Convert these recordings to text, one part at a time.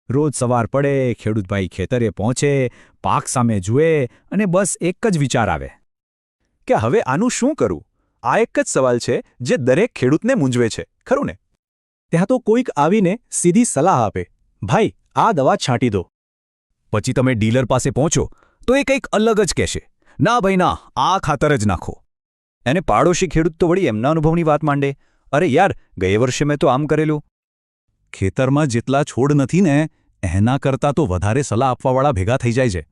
રોજ સવાર પડે ખેડૂતભાઈ ખેતરે પહોંચે, પાક સામે જુએ અને બસ એક જ વિચાર આવે કે હવે આનું શું કરું? આ એક જ સવાલ છે જે દરેક ખેડૂતને મૂંઝવે છે, ખરું ને? ત્યાં તો કોઈક આવીને સીધી સલાહ આપે, ભાઈ આ દવા છાંટી દો. પછી તમે ડીલર પાસે પહોંચો તો એ કંઈક અલગ જ કહેશે, ના ભાઈ ના, આ ખાતર જ નાખો. એને પાડોશી ખેડૂત તો વળી એમના અનુભવની વાત માંડે, અરે યાર ગયે વર્ષે મેં તો આમ કરેલું. ખેતરમાં જેટલા છોડ નથી ને એના કરતાં તો વધારે સલાહ આપવાવાળા ભેગા થઈ જાય છે.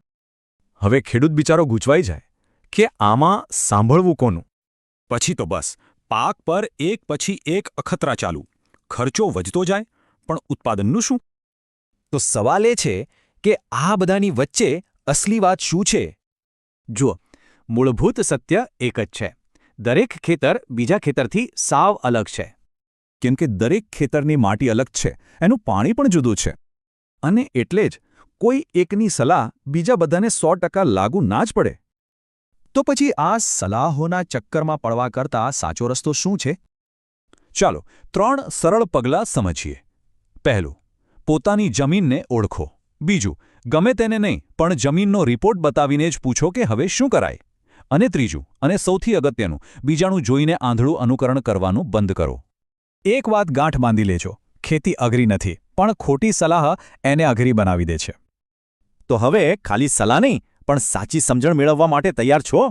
હવે ખેડૂત બિચારો ગૂંચવાઈ જાય કે આમાં સાંભળવું કોનું? પછી તો બસ પાક પર એક પછી એક અખતરા ચાલુ, ખર્ચો વધતો જાય પણ ઉત્પાદનનું શું? તો સવાલ એ છે કે આ બધાની વચ્ચે અસલી વાત શું છે? જુઓ, મૂળભૂત સત્ય એક જ છે. દરેક ખેતર બીજા ખેતરથી સાવ અલગ છે. કેમ કે દરેક ખેતરની માટી અલગ છે, એનું પાણી પણ જુદું છે. અને એટલે જ કોઈ એકની સલાહ બીજા બધાને 100% લાગુ ના જ પડે. તો પછી આ સલાહોના ચક્કરમાં પડવા કરતાં સાચો રસ્તો શું છે? ચાલો 3 સરળ પગલાં સમજીએ. પહેલું, પોતાની જમીનને ઓળખો. બીજું, ગમે તેને નહીં પણ જમીનનો રિપોર્ટ બતાવીને જ પૂછો કે હવે શું કરાય. અને ત્રીજું, અને સૌથી અગત્યનું, બીજાનું જોઈને આંધળું અનુકરણ કરવાનું બંધ કરો. એક વાત ગાંઠ બાંધી લેજો, ખેતી અઘરી નથી, પણ ખોટી સલાહ એને અઘરી બનાવી દે છે. તો હવે ખાલી સલાહ નહીં પણ સાચી સમજણ મેળવવા માટે તૈયાર છો?